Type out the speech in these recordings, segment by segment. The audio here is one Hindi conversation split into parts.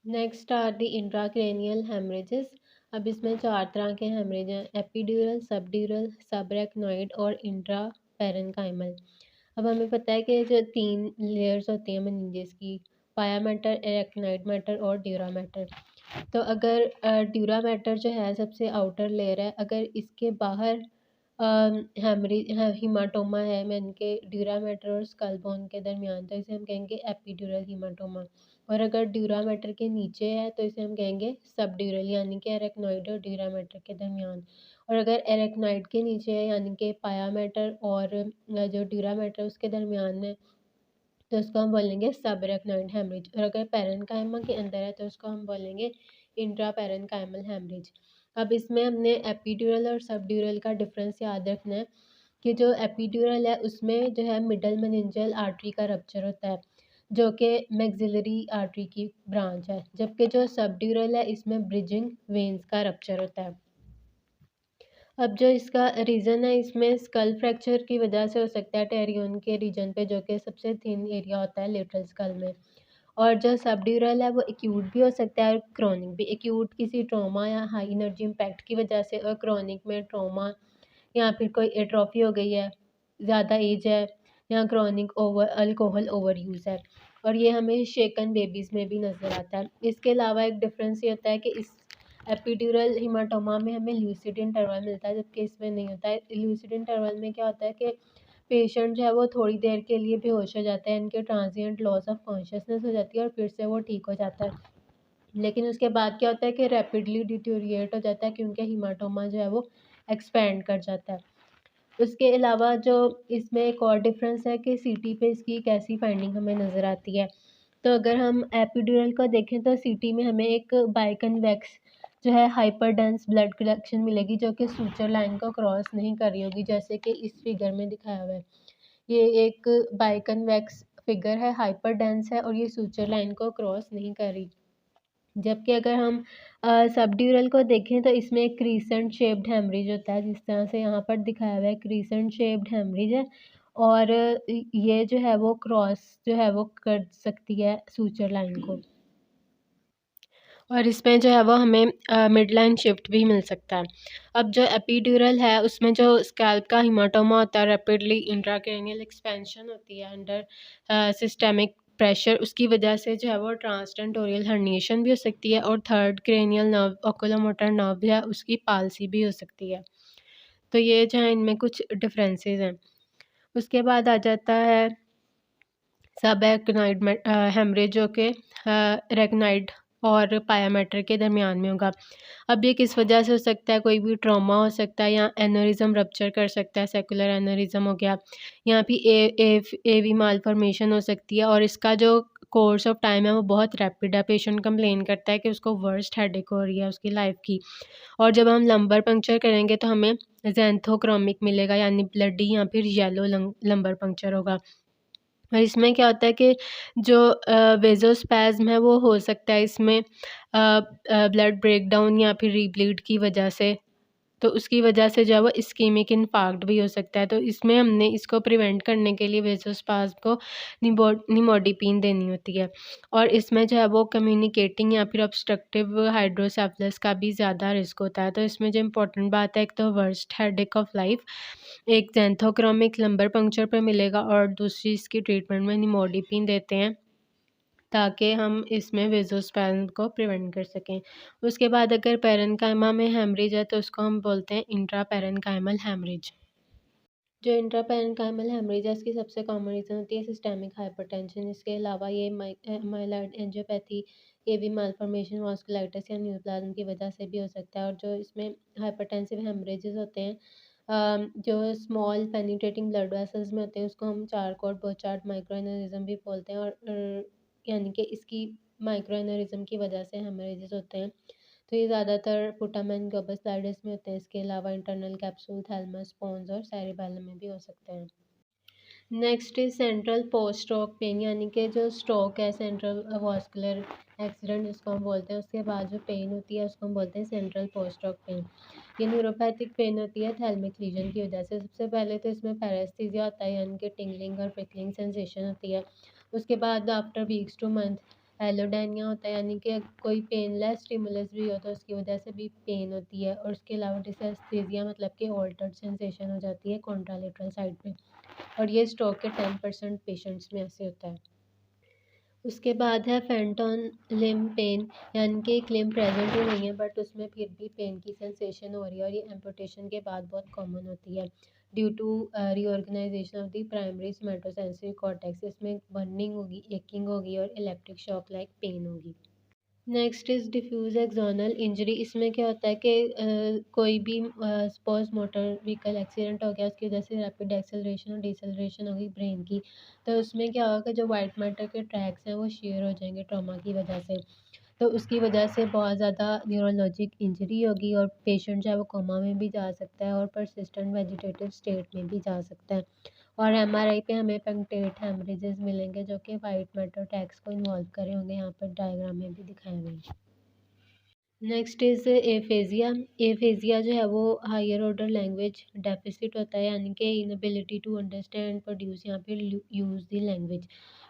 Next are the intracranial haemorrhages. अब इसमें 4 तरह के हेमरेज हैं, एपिड्यूरल, सबड्यूरल, सबरेक्नोइड और इंट्रा पैरेन्काइमल। अब हमें पता है कि जो 3 लेयर्स होती हैं मेनिंजेस की, पाया मैटर, एरेक्नोइड मैटर और ड्यूरा मैटर। तो अगर ड्यूरा मैटर जो है सबसे आउटर लेयर है, अगर इसके बाहर हीमाटोमा है मैन के ड्यूरा मैटर और स्कल बोन के दरमियान, तो इसे हम कहेंगे एपिड्यूरल हीमाटोमा। और अगर ड्यूरा मैटर के नीचे है तो इसे हम कहेंगे सबड्यूरल, यानी कि एरेक्नोइड और ड्यूरा मैटर के दरमियान। और अगर एरेक्नोइड के नीचे है यानी कि पाया मैटर और जो ड्यूरा मैटर उसके दरमियान में, तो उसको हम बोलेंगे सब एरेक्नोइड हेमरेज। और अगर पैरेन्काइमा के अंदर है तो उसको हम बोलेंगे इंट्रा पैरेन्काइमल हेमरेज। अब इसमें हमने एपिड्यूरल और सबड्यूरल का डिफरेंस याद रखना है कि जो एपिड्यूरल है उसमें जो है मिडल मेनिंजियल आर्टरी का रप्चर होता है, जो कि मैक्सिलरी आर्टरी की ब्रांच है, जबकि जो सबड्यूरल है इसमें ब्रिजिंग वेन्स का रप्चर होता है। अब जो इसका रीज़न है, इसमें स्कल फ्रैक्चर की वजह से हो सकता है टेरियन के रीजन पे, जो कि सबसे थिन एरिया होता है लेटरल स्कल में। और जो सबड्यूरल है वो एक्यूट भी हो सकता है और क्रॉनिक भी। एक्यूट किसी ट्रॉमा या हाई एनर्जी इम्पैक्ट की वजह से, और क्रॉनिक में ट्रॉमा या फिर कोई एट्रोफी हो गई है, ज़्यादा एज है, या chronic over alcohol over use है। और ये हमें शेकन बेबीज़ में भी नज़र आता है। इसके अलावा एक डिफरेंस ये होता है कि इस एपिड्यूरल हीमाटोमा में हमें ल्यूसिड इंटरवल मिलता है, जबकि इसमें नहीं होता है। ल्यूसिड इंटरवल में क्या होता है कि पेशेंट जो है वो थोड़ी देर के लिए बेहोश हो जाता है, इनके ट्रांजिएंट लॉस ऑफ कॉन्शियसनेस हो जाती है और फिर से वो ठीक हो जाता है। लेकिन उसके बाद क्या होता है कि रैपिडली डिटेरियोरेट हो जाता है, क्योंकि हीमाटोमा जो है वो एक्सपैंड कर जाता है। उसके अलावा जो इसमें एक और डिफरेंस है कि सीटी पे इसकी एक ऐसी फाइंडिंग हमें नज़र आती है। तो अगर हम एपिड्यूरल को देखें तो सीटी में हमें एक बाइकन्वेक्स जो है हाइपर डेंस ब्लड कलेक्शन मिलेगी, जो कि सूचर लाइन को क्रॉस नहीं कर रही होगी, जैसे कि इस फिगर में दिखाया हुआ है। ये एक बाइकन्वेक्स फिगर है, हाइपर डेंस है और ये सूचर लाइन को क्रॉस नहीं कर रही। जबकि अगर हम सबड्यूरल को देखें तो इसमें एक क्रीसेंट शेप्ड हेमरेज होता है, जिस तरह से यहाँ पर दिखाया हुआ है क्रीसेंट शेप्ड हेमरेज है। और ये जो है वो क्रॉस जो है वो कर सकती है सूचर लाइन को। और इसमें जो है वो हमें मिड लाइन शिफ्ट भी मिल सकता है। अब जो एपिड्यूरल है उसमें जो स्कैल्प का हीमाटोमा होता है, रैपिडली इंट्राक्रैनियल एक्सपेंशन होती है अंडर सिस्टेमिक प्रेशर, उसकी वजह से जो है वो ट्रांसटेंटोरियल हर्निएशन भी हो सकती है, और third cranial nerve oculomotor nerve है उसकी पाल्सी भी हो सकती है। तो ये जो है इनमें कुछ डिफरेंसेस हैं। उसके बाद आ जाता है सब एक्नाइड हेमरेज, जो कि रेक्नाइड और पायामेटर के दरमियान में होगा। अब ये किस वजह से हो सकता है, कोई भी ट्रॉमा हो सकता है या एनोरिज्म रप्चर कर सकता है, सेकुलर एनोरिज्म हो गया, यहाँ पे एवी मालफॉर्मेशन हो सकती है। और इसका जो कोर्स ऑफ टाइम है वो बहुत रैपिड है। पेशेंट कंप्लेन करता है कि उसको वर्स्ट हेडेक हो रही है उसकी लाइफ की। और जब हम लंबर पंक्चर करेंगे तो हमें ज़ैंथोक्रोमिक मिलेगा, यानी ब्लडी या फिर येलो लंबर पंक्चर होगा। और इसमें क्या होता है कि जो वेज़ोस्पैज़्म है वो हो सकता है इसमें ब्लड ब्रेकडाउन या फिर रीब्लीड की वजह से। तो उसकी वजह से जो है वो इस्कीमिक इन्फार्क्ट भी हो सकता है। तो इसमें हमने इसको प्रिवेंट करने के लिए वेज़ोस्पैज़्म को निमोडिपिन देनी होती है। और इसमें जो है वो कम्युनिकेटिंग या फिर ऑब्स्ट्रक्टिव हाइड्रोसेफलस का भी ज़्यादा रिस्क होता है। तो इसमें जो इम्पोर्टेंट बात है, एक तो वर्स्ट हेडेक ऑफ लाइफ एक ज़ैंथोक्रोमिक लंबर पंक्चर पे मिलेगा, और दूसरी इसकी ट्रीटमेंट में निमोडिपिन देते हैं ताकि हम इसमें वेज़ोस्पैज़म को प्रिवेंट कर सकें। उसके बाद अगर पैरेन्काइमा में हेमरेज है तो उसको हम बोलते हैं इंट्रा पैरेन्काइमल हेमरेज। जो इंट्रा पैरेन्काइमल हेमरेज है इसकी सबसे कॉमन रीज़न होती है सिस्टेमिक हाइपरटेंशन। इसके अलावा ये myeloid angiopathy, AV malformation, vasculitis या न्यूप्लाज़्म की वजह से भी हो सकता है। और जो इसमें हाइपरटेंसिव हेमरेजेस होते हैं, जो स्मॉल पेनिट्रेटिंग ब्लड वेसल्स में होते हैं, उसको हम चारकोट बोचार्ड माइक्रो एनेरिज्म भी बोलते हैं। और यानी कि इसकी माइक्रो एनेरिज्म की वजह से हेमरेजेस होते हैं। तो ये ज़्यादातर पुटामेन ग्लोबोस्लाइडिस में होते हैं। इसके अलावा इंटरनल कैप्सूल, थैलेमस, पोन्स और सेरिबैलम में भी हो सकते हैं। Next is central post stroke pain, यानी कि जो स्ट्रोक है, सेंट्रल वास्कुलर एक्सीडेंट जिसको हम बोलते हैं, उसके बाद जो पेन होती है उसको हम बोलते हैं सेंट्रल पोस्ट स्ट्रोक पेन। ये न्यूरोपैथिक पेन होती है थैलेमिक लीजन की वजह से। सबसे पहले तो इसमें पैरेस्थीसिया होता है, यानी कि टिंगलिंग और प्रिकलिंग सेंसेशन होती है। उसके बाद आफ्टर वीक्स टू मंथ एलोडाइनिया होता है, यानी कि कोई पेनलेस स्टिमुलस भी हो तो उसकी वजह से भी पेन होती है। और उसके अलावा डिसस्थेसिया मतलब कि ऑल्टर्ड सेंसेशन हो जाती है कॉन्ट्रालेटरल साइड पे, और ये स्ट्रोक के 10% पेशेंट्स में ऐसे होता है। उसके बाद है फैंटम लिम्ब पेन, यानी कि एक लिम्ब प्रेजेंट ही नहीं है बट उसमें फिर भी पेन की सेंसेशन हो रही है, और ये एम्पुटेशन के बाद बहुत कॉमन होती है due to reorganisation of the primary somatosensory cortex. इसमें बर्निंग होगी, एक्किंग होगी और इलेक्ट्रिक शॉक लाइक पेन होगी। Next is diffuse axonal injury. इसमें क्या होता है कि कोई भी सपोज़ मोटर व्हीकल एक्सीडेंट हो गया, उसकी वजह से रैपिड एक्सेलरेशन और डिसेलरेशन होगी ब्रेन की, तो उसमें क्या होगा कि जो वाइट मैटर के ट्रैक्स हैं वो शेयर हो जाएंगे ट्रॉमा की वजह से। तो उसकी वजह से बहुत ज़्यादा न्यूरोलॉजिक इंजरी होगी और पेशेंट जो है वो कोमा में भी जा सकता है और परसिस्टेंट वेजिटेटिव स्टेट में भी जा सकता है। और एमआरआई पे हमें पंक्टेट हेमरेजेस मिलेंगे जो कि वाइट मैटर टैक्स को इन्वॉल्व करे होंगे, यहाँ पर डायग्राम में भी दिखाए हुए हैं। Next is aphasia. एफेजिया जो है वो हायर ऑर्डर लैंग्वेज डेफिसिट होता है, यानी कि inability to understand and produce यहाँ पे use the language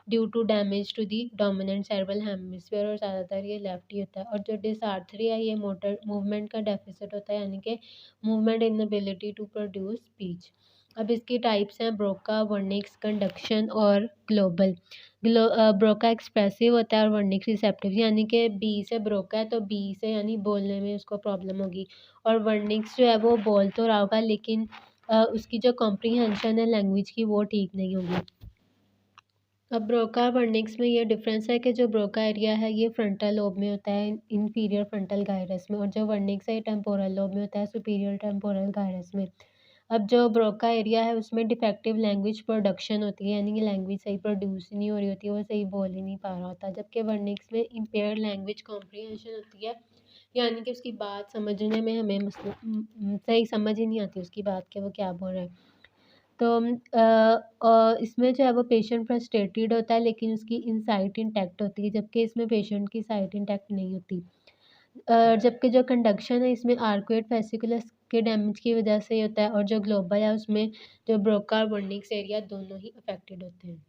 due to damage to the dominant cerebral hemisphere, और ज़्यादातर ये लेफ्ट ही होता है। और जो डिसआर्थरी है ये मोटर मूवमेंट का डेफिसिट होता है, यानी कि movement inability to produce speech. अब इसकी टाइप्स हैं ब्रोका, वर्निक्स, कंडक्शन और ग्लोबल। ब्रोका एक्सप्रेसिव होता है और वर्निक्स रिसेप्टिव, यानी कि बी से ब्रोका है तो बी से यानी बोलने में उसको प्रॉब्लम होगी, और वर्निक्स जो है वो बोल तो रहा होगा लेकिन उसकी जो कॉम्प्रीहेंशन है लैंग्वेज की वो ठीक नहीं होगी। अब ब्रोका वर्निक्स में ये डिफरेंस है कि जो ब्रोका एरिया है ये फ्रंटल लोब में होता है, इंफीरियर फ्रंटल गायरस में, और जो वर्निक्स है ये टेम्पोरल लोब में होता है, सुपीरियर टेम्पोरल गायरस में। अब जो ब्रोका एरिया है उसमें डिफेक्टिव लैंग्वेज प्रोडक्शन होती है, यानी कि लैंग्वेज सही प्रोड्यूस नहीं हो रही होती है, वो सही बोल ही नहीं पा रहा होता। जबकि वर्निक्स में इम्पेयर्ड लैंग्वेज कॉम्प्रीहेंशन होती है, यानी कि उसकी बात समझने में हमें सही समझ ही नहीं आती उसकी बात कि वो क्या बोल रहा है। तो इसमें जो है वो पेशेंट फ्रस्ट्रेटेड होता है लेकिन उसकी इनसाइट इंटैक्ट होती है, जबकि इसमें पेशेंट की साइट इंटैक्ट नहीं होती। जबकि जो कंडक्शन है इसमें आर्कुएट वेसिकुलस के डैमेज की वजह से होता है, और जो ग्लोबल है उसमें जो ब्रोका और वर्निक्स एरिया दोनों ही अफेक्टेड होते हैं।